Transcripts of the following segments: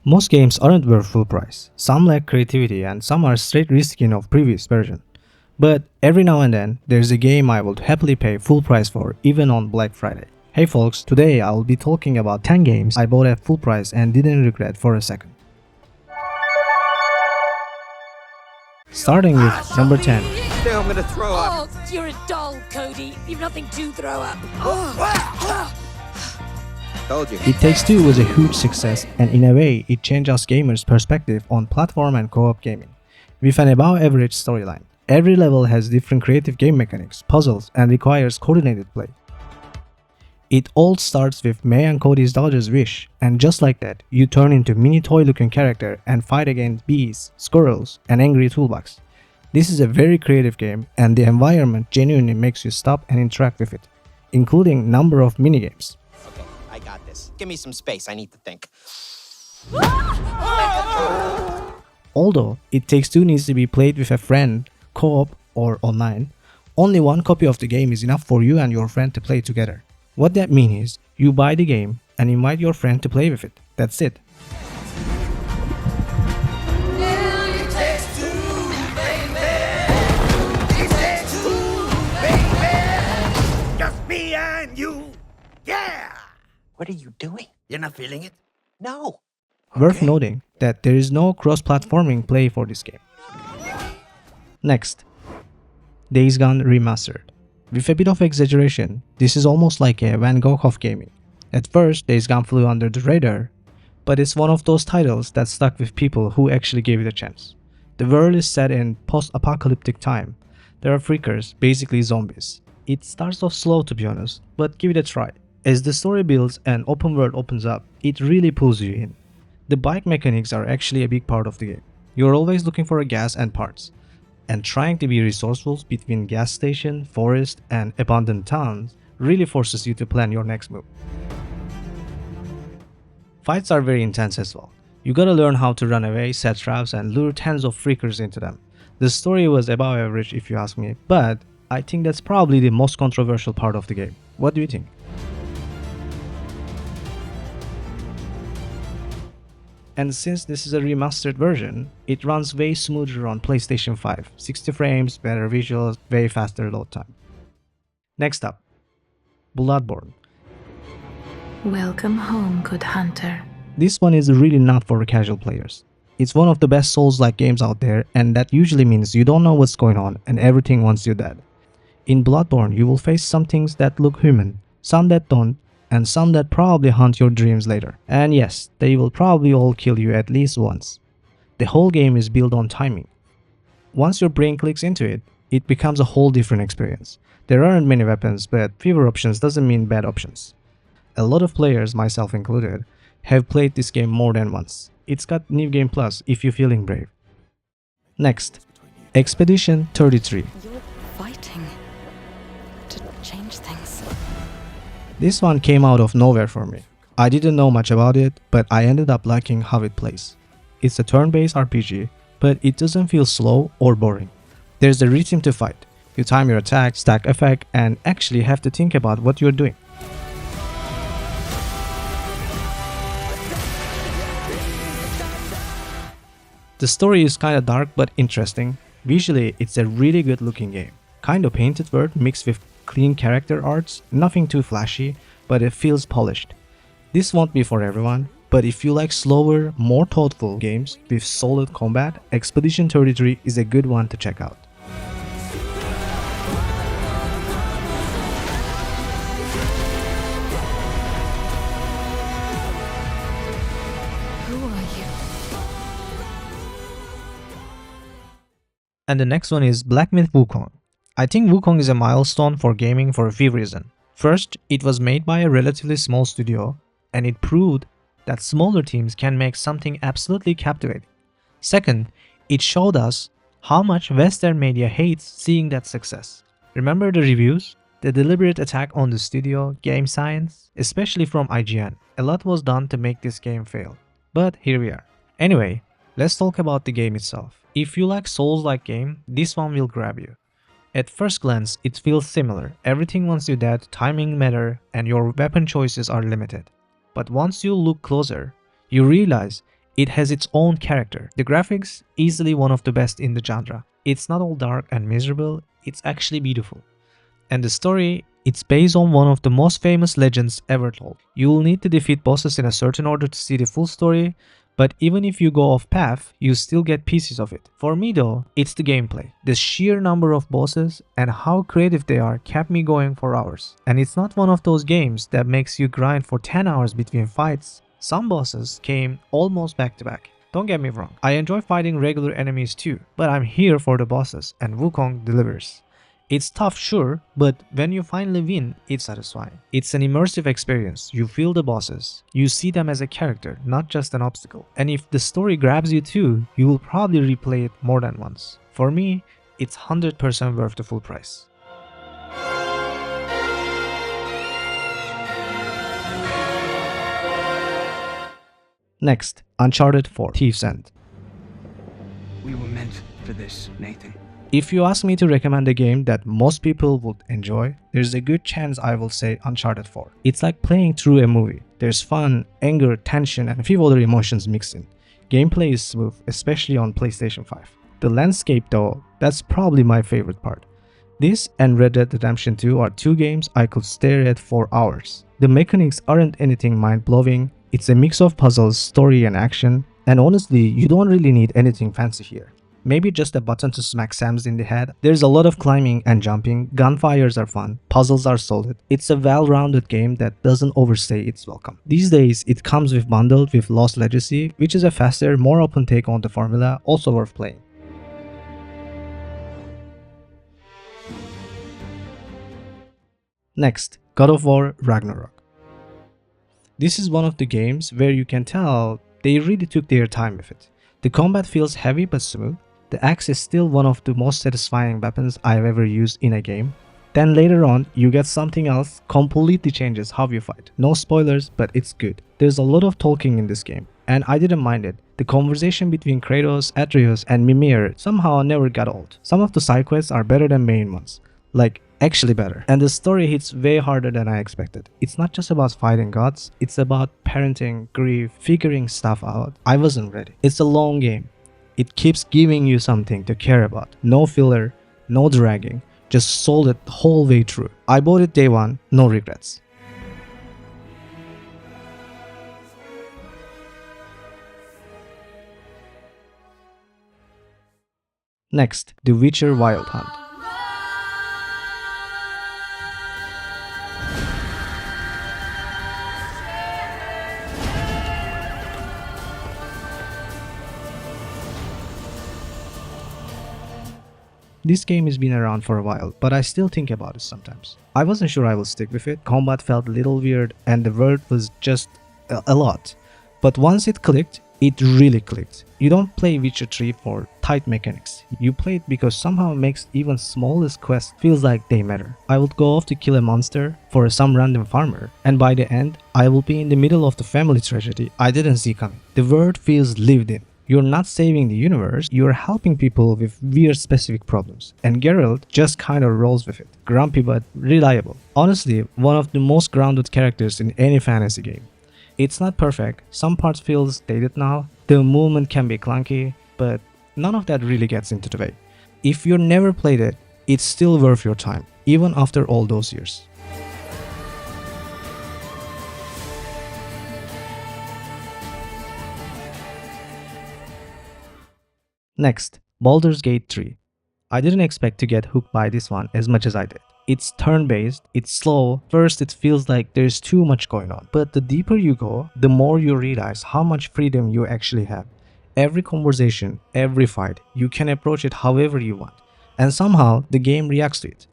Most games aren't worth full price. Some lack creativity and some are straight reskin of previous version. But every now and then, there's a game I would happily pay full price for even on Black Friday. Hey folks, today I'll be talking about 10 games I bought at full price and didn't regret for a second. Starting with number 10. I'm gonna throw up. Oh, you're a doll, Cody. You've nothing to throw up. Told you. It Takes Two was a huge success, and in a way, it changed us gamers' perspective on platform and co-op gaming. With an above-average storyline, every level has different creative game mechanics, puzzles, and requires coordinated play. It all starts with May and Cody's daughter's wish, and just like that, you turn into mini toy-looking character and fight against bees, squirrels, and angry toolbox. This is a very creative game, and the environment genuinely makes you stop and interact with it, including number of minigames. Okay, I got this. Give me some space. I need to think. Although It Takes Two needs to be played with a friend, co-op or online, only one copy of the game is enough for you and your friend to play together. What that means is, you buy the game and invite your friend to play with it. That's it. Just me and you. Yeah. What are you doing? You're not feeling it? No. Worth noting that there is no cross-platforming play for this game. Next, Days Gone Remastered. With a bit of exaggeration, this is almost like a Van Gogh of gaming. At first, Days Gone flew under the radar, but it's one of those titles that stuck with people who actually gave it a chance. The world is set in post-apocalyptic time. There are freakers, basically zombies. It starts off slow to be honest, but give it a try. As the story builds and open world opens up, it really pulls you in. The bike mechanics are actually a big part of the game. You're always looking for gas and parts, and trying to be resourceful between gas station, forest, and abandoned towns really forces you to plan your next move. Fights are very intense as well. You gotta learn how to run away, set traps, and lure tens of freakers into them. The story was above average if you ask me, but I think that's probably the most controversial part of the game. What do you think? And since this is a remastered version, it runs way smoother on PlayStation 5, 60 frames, better visuals, way faster load time. Next up, Bloodborne. Welcome home, good hunter. This one is really not for casual players. It's one of the best Souls-like games out there, and that usually means you don't know what's going on and everything wants you dead. In Bloodborne, you will face some things that look human, some that don't, and some that probably haunt your dreams later. And yes, they will probably all kill you at least once. The whole game is built on timing. Once your brain clicks into it, it becomes a whole different experience. There aren't many weapons, but fewer options doesn't mean bad options. A lot of players, myself included, have played this game more than once. It's got New Game Plus if you're feeling brave. Next, Expedition 33. You're fighting to change things. This one came out of nowhere for me. I didn't know much about it, but I ended up liking how it plays. It's a turn-based RPG, but it doesn't feel slow or boring. There's a rhythm to fight. You time your attack, stack effect, and actually have to think about what you're doing. The story is kinda dark but interesting. Visually, it's a really good looking game. Kinda painted world mixed with clean character arts, nothing too flashy, but it feels polished. This won't be for everyone, but if you like slower, more thoughtful games with solid combat, Expedition 33 is a good one to check out. Who are you? And the next one is Black Myth Wukong. I think Wukong is a milestone for gaming for a few reasons. First, it was made by a relatively small studio, and it proved that smaller teams can make something absolutely captivating. Second, it showed us how much Western media hates seeing that success. Remember the reviews? The deliberate attack on the studio, game science, especially from IGN. A lot was done to make this game fail. But here we are. Anyway, let's talk about the game itself. If you like Souls-like game, this one will grab you. At first glance, it feels similar. Everything wants you dead, timing matter, and your weapon choices are limited. But once you look closer, you realize It has its own character. The graphics, easily one of the best in the genre. It's not all dark and miserable, it's actually beautiful. And the story, it's based on one of the most famous legends ever told. You will need to defeat bosses in a certain order to see the full story, but even if you go off path, you still get pieces of it. For me though, it's the gameplay. The sheer number of bosses and how creative they are kept me going for hours. And it's not one of those games that makes you grind for 10 hours between fights. Some bosses came almost back to back. Don't get me wrong, I enjoy fighting regular enemies too, but I'm here for the bosses and Wukong delivers. It's tough, sure, but when you finally win, it's satisfying. It's an immersive experience. You feel the bosses. You see them as a character, not just an obstacle. And if the story grabs you too, you will probably replay it more than once. For me, it's 100% worth the full price. Next, Uncharted 4: Thief's End. We were meant for this, Nathan. If you ask me to recommend a game that most people would enjoy, there's a good chance I will say Uncharted 4. It's like playing through a movie. There's fun, anger, tension, and a few other emotions mixed in. Gameplay is smooth, especially on PlayStation 5. The landscape though, that's probably my favorite part. This and Red Dead Redemption 2 are two games I could stare at for hours. The mechanics aren't anything mind-blowing. It's a mix of puzzles, story, and action. And honestly, you don't really need anything fancy here. Maybe just a button to smack Samus in the head. There's a lot of climbing and jumping, gunfires are fun, puzzles are solid. It's a well-rounded game that doesn't overstay its welcome. These days, it comes bundled with Lost Legacy, which is a faster, more open take on the formula, also worth playing. Next, God of War Ragnarok. This is one of the games where you can tell they really took their time with it. The combat feels heavy but smooth. The axe is still one of the most satisfying weapons I've ever used in a game. Then later on, you get something else completely changes how you fight. No spoilers, but it's good. There's a lot of talking in this game, and I didn't mind it. The conversation between Kratos, Atreus, and Mimir somehow never got old. Some of the side quests are better than main ones. Like, actually better. And the story hits way harder than I expected. It's not just about fighting gods, it's about parenting, grief, figuring stuff out. I wasn't ready. It's a long game. It keeps giving you something to care about. No filler, no dragging, just sold it the whole way through. I bought it day one, no regrets. Next, The Witcher Wild Hunt. This game has been around for a while, but I still think about it sometimes. I wasn't sure I will stick with it. Combat felt a little weird and the world was just a lot. But once it clicked, it really clicked. You don't play Witcher 3 for tight mechanics. You play it because somehow it makes even smallest quests feels like they matter. I would go off to kill a monster for some random farmer, and by the end, I will be in the middle of the family tragedy I didn't see coming. The world feels lived in. You're not saving the universe, you're helping people with weird specific problems. And Geralt just kind of rolls with it. Grumpy but reliable. Honestly, one of the most grounded characters in any fantasy game. It's not perfect, some parts feel dated now, the movement can be clunky, but none of that really gets into the way. If you've never played it, it's still worth your time, even after all those years. Next, Baldur's Gate 3. I didn't expect to get hooked by this one as much as I did. It's turn-based, it's slow. First it feels like there's too much going on, but the deeper you go, the more you realize how much freedom you actually have. Every conversation, every fight, you can approach it however you want, and somehow the game reacts to it.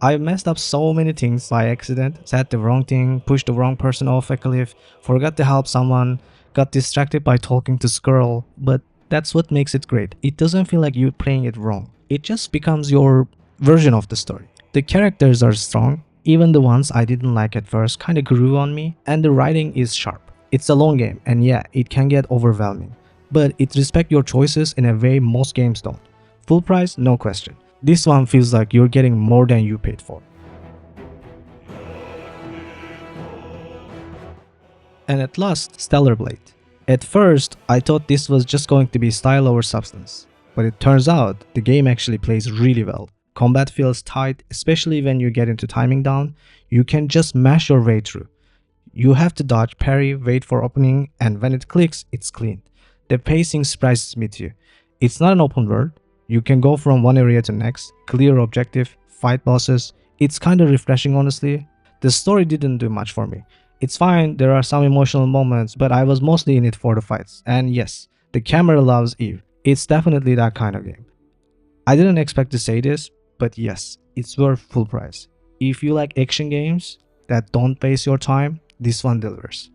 I've messed up so many things by accident, said the wrong thing, pushed the wrong person off a cliff, forgot to help someone, got distracted by talking to Skrull, but that's what makes it great. It doesn't feel like you're playing it wrong. It just becomes your version of the story. The characters are strong, even the ones I didn't like at first kinda grew on me, and the writing is sharp. It's a long game, and yeah, it can get overwhelming, but it respects your choices in a way most games don't. Full price, no question. This one feels like you're getting more than you paid for. And at last, Stellar Blade. At first, I thought this was just going to be style over substance, but it turns out the game actually plays really well. Combat feels tight, especially when you get into timing down. You can just mash your way through. You have to dodge, parry, wait for opening, and when it clicks, it's clean. The pacing surprises me too. It's not an open world. You can go from one area to next, clear objective, fight bosses. It's kinda refreshing honestly. The story didn't do much for me. It's fine, there are some emotional moments, but I was mostly in it for the fights. And yes, the camera loves Eve. It's definitely that kind of game. I didn't expect to say this, but yes, it's worth full price. If you like action games that don't waste your time, this one delivers.